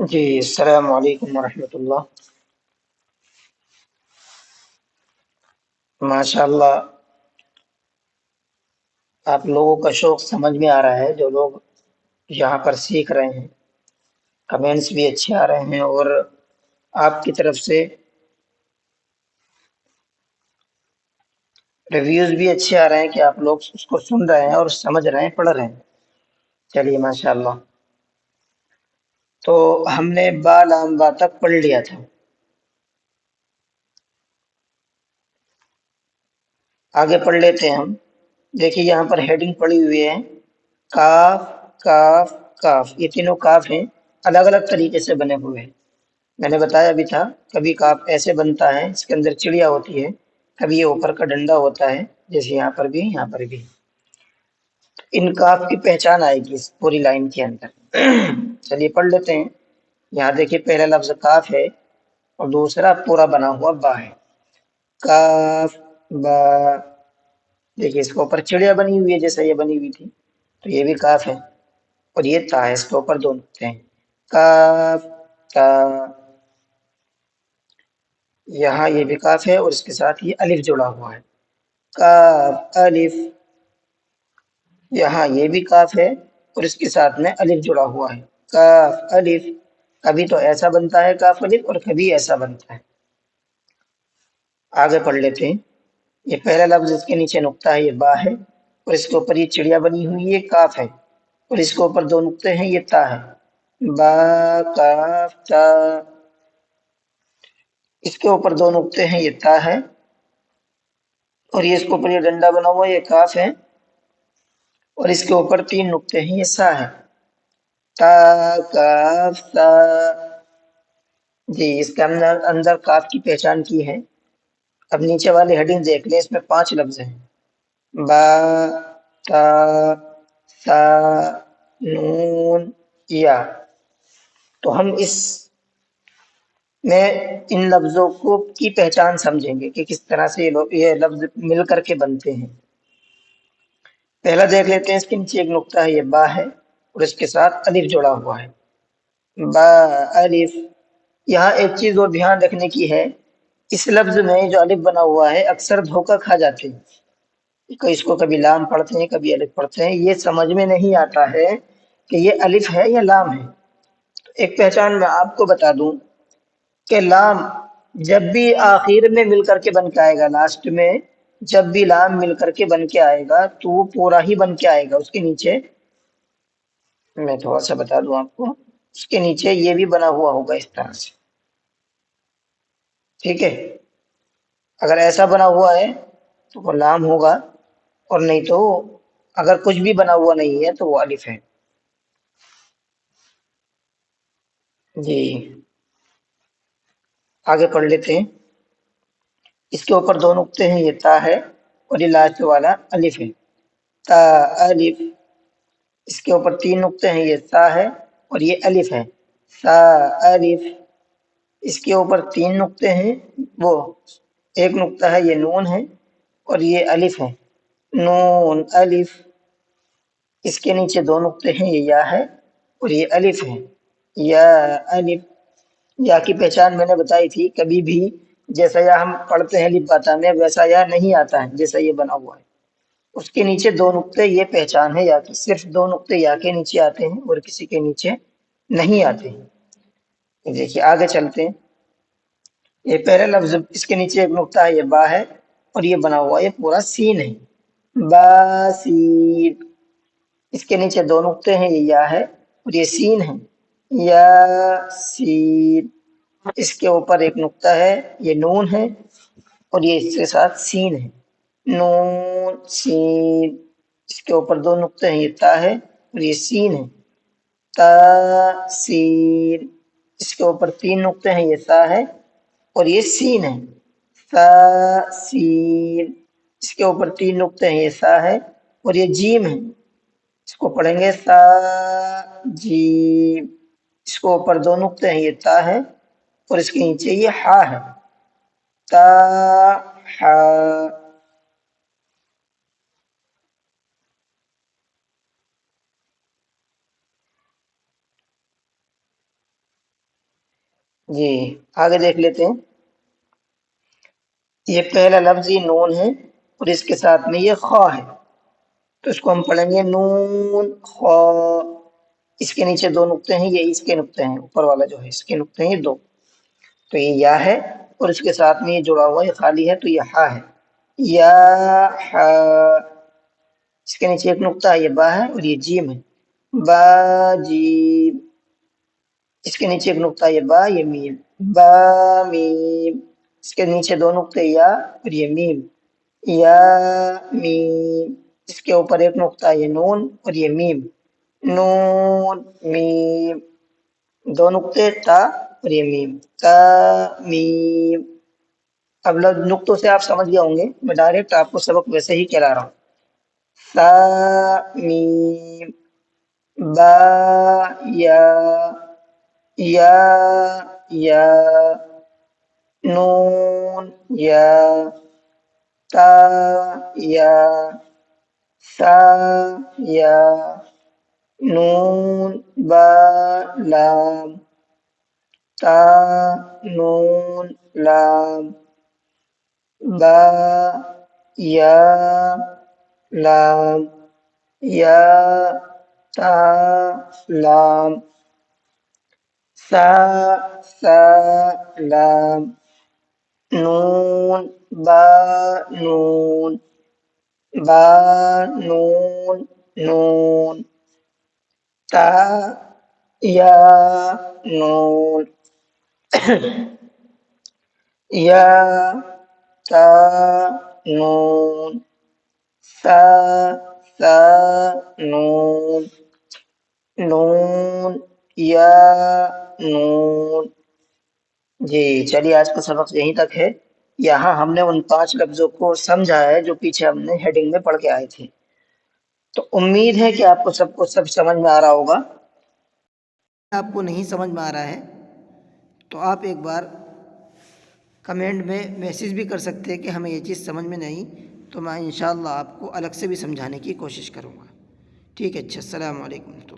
جی السلام علیکم ورحمۃ اللہ۔ ماشاء اللہ، آپ لوگوں کا شوق سمجھ میں آ رہا ہے۔ جو لوگ یہاں پر سیکھ رہے ہیں، کمنٹس بھی اچھے آ رہے ہیں، اور آپ کی طرف سے ریویوز بھی اچھے آ رہے ہیں کہ آپ لوگ اس کو سن رہے ہیں اور سمجھ رہے ہیں، پڑھ رہے ہیں۔ چلیے ماشاء اللہ، تو ہم نے با لام با تک پڑھ لیا تھا۔ آگے پڑھ لیتے ہیں ہم۔ دیکھیے یہاں پر ہیڈنگ پڑی ہوئی ہے، کاف کاف کاف۔ یہ تینوں کاف ہیں، الگ الگ طریقے سے بنے ہوئے ہیں۔ میں نے بتایا بھی تھا، کبھی کاف ایسے بنتا ہے، اس کے اندر چڑیا ہوتی ہے، کبھی یہ اوپر کا ڈنڈا ہوتا ہے، جیسے یہاں پر بھی، یہاں پر بھی۔ ان کاف کی پہچان آئے گی اس پوری لائن کے اندر۔ چلیے پڑھ لیتے ہیں۔ یہاں دیکھیے پہلا لفظ کاف ہے اور دوسرا پورا بنا ہوا با ہے۔ کاف با، دیکھیے اس کے اوپر چڑیا بنی ہوئی ہے جیسے یہ بنی ہوئی تھی، تو یہ بھی کاف ہے، اور یہ تا ہے، اس کے اوپر دو نقطے ہیں۔ کاف تا، یہاں یہ بھی کاف ہے اور اس کے ساتھ یہ الف جڑا ہوا ہے۔ کاف الف، یہاں یہ بھی کاف ہے اور اس کے ساتھ میں الف جڑا ہوا ہے۔ کاف الف، کبھی تو ایسا بنتا ہے کاف الف، اور کبھی ایسا بنتا ہے۔ آگے پڑھ لیتے ہیں۔ یہ پہلا لفظ، اس کے نیچے نقطہ ہے، یہ با ہے، اور اس کے اوپر یہ چڑیا بنی ہوئی ہے، کاف ہے، اور اس کے اوپر دو نقطے ہیں، یہ تا ہے۔ با کاف تا، اس کے اوپر دو نقطے ہیں، یہ تا ہے، اور یہ اس کے اوپر یہ ڈنڈا بنا ہوا ہے، یہ کاف ہے، اور اس کے اوپر تین نقطے ہیں، یہ سا ہے۔ تا کاف تا، جی اس کے اندر کاف کی پہچان کی ہے۔ اب نیچے والی ہیڈنگ دیکھ لیں، اس میں 5 لفظ ہیں، با تا سا نون یا۔ تو ہم اس میں ان لفظوں کو کی پہچان سمجھیں گے کہ کس طرح سے یہ لفظ مل کر کے بنتے ہیں۔ پہلا دیکھ لیتے ہیں، اس کے نیچے ایک نقطہ ہے، یہ با ہے، اور اس کے ساتھ الف جڑا ہوا ہے۔ با الف، یہاں ایک چیز اور دھیان رکھنے کی ہے، اس لفظ میں جو الف بنا ہوا ہے اکثر دھوکہ کھا جاتے ہیں، اس کو کبھی لام پڑھتے ہیں، کبھی الف پڑھتے ہیں، یہ سمجھ میں نہیں آتا ہے کہ یہ الف ہے یا لام ہے۔ ایک پہچان میں آپ کو بتا دوں کہ لام جب بھی آخر میں مل کر کے بن کے آئے گا، لاسٹ میں جب بھی لام مل کر کے بن کے آئے گا تو وہ پورا ہی بن کے آئے گا۔ اس کے نیچے میں تھوڑا سا بتا دوں آپ کو، اس کے نیچے یہ بھی بنا ہوا ہوگا اس طرح سے، ٹھیک ہے؟ اگر ایسا بنا ہوا ہے تو وہ لام ہوگا، اور نہیں تو اگر کچھ بھی بنا ہوا نہیں ہے تو وہ الف ہے۔ جی آگے پڑھ لیتے ہیں۔ اس کے اوپر دو نقطے ہیں، یہ تا ہے، اور یہ لاسٹ والا الف ہے۔ تا الف، اس کے اوپر تین نقطے ہیں، یہ سا ہے اور یہ الف ہے۔ سا الف، اس کے اوپر تین نقطے ہیں، وہ ایک نقطہ ہے، یہ نون ہے، اور یہ الف ہے۔ نون الف، اس کے نیچے دو نقطے ہیں، یہ یا ہے اور یہ الف ہے۔ یا الف، یا کی پہچان میں نے بتائی تھی، کبھی بھی جیسا یا ہم پڑھتے ہیں لب باتا میں ویسا یا نہیں آتا ہے، جیسا یہ بنا ہوا ہے۔ اس کے نیچے دو نقطے، یہ پہچان ہے یا کی، صرف دو نقطے یا کے نیچے آتے ہیں اور کسی کے نیچے نہیں آتے ہیں۔ دیکھیے آگے چلتے ہیں۔ یہ پہلا لفظ، اس کے نیچے ایک نقطہ ہے، یہ با ہے، اور یہ بنا ہوا یہ پورا سین ہے، با سین۔ اس کے نیچے دو نقطے ہیں، یہ یا ہے اور یہ سین ہے، یا سین۔ اس کے اوپر ایک نقطہ ہے، یہ نون ہے، اور یہ اس کے ساتھ سین ہے، نون سین۔ اس کے اوپر دو نقطے ہیں، یہ تا ہے اور یہ سین ہے، تا سین۔ اس کے اوپر تین نقطے ہیں، یہ سا ہے اور یہ سین ہے، سا سین۔ اس کے اوپر تین نقطے ہیں، یہ سا ہے اور یہ جیم ہے، اس کو پڑھیں گے سا جیم۔ اس کو اوپر دو نقطے ہیں، یہ تا ہے اور اس کے نیچے یہ ہا ہے، تا ہا۔ جی آگے دیکھ لیتے ہیں. یہ پہلا لفظ یہ نون ہے اور اس کے ساتھ میں یہ خا ہے، تو اس کو ہم پڑھیں گے نون خا. اس کے نیچے دو نقطے ہیں، یہ اس کے نقطے ہیں، اوپر والا جو ہے اس کے نقطے ہیں یہ دو. تو یہ یا ہے اور اس کے ساتھ میں یہ جڑا ہوا ہے خالی ہے، تو یہ ہا ہے. یا ہا. اس کے نیچے ایک نقطہ ہے، یہ با ہے اور یہ جیم ہے. با جیم. اس کے نیچے ایک نقطہ ہے، یہ با یہ میم. با میم. اس کے نیچے دو نقطے یا اور یہ میم. یا میم. اس کے اوپر ایک نقطہ ہے، یہ نون اور یہ میم. نون میم. دو نقطے تا اور یہ میم. تا میم. اب نقطوں سے آپ سمجھ گئے ہوں گے، میں ڈائریکٹ آپ کو سبق ویسے ہی کرا رہا ہوں. سا میم. با یا. یا یا. نون یا. تا یا. سا یا. نون با لام. تا نون لام. با یا لام. یا تا لام. سا سا لام. نون با نون. با نون نون. تا یا نون. یا تا نون. سا سا نون. نون یا نون. جی چلیے آج کا سبق یہیں تک ہے. یہاں ہم نے ان 5 لفظوں کو سمجھا ہے جو پیچھے ہم نے ہیڈنگ میں پڑھ کے آئے تھے. تو امید ہے کہ آپ کو سب سمجھ میں آ رہا ہوگا. آپ کو نہیں سمجھ میں آ رہا ہے تو آپ ایک بار کمنٹ میں میسیج بھی کر سکتے ہیں کہ ہمیں یہ چیز سمجھ میں نہیں، تو میں انشاءاللہ آپ کو الگ سے بھی سمجھانے کی کوشش کروں گا. ٹھیک ہے، اچھا السلام علیکم.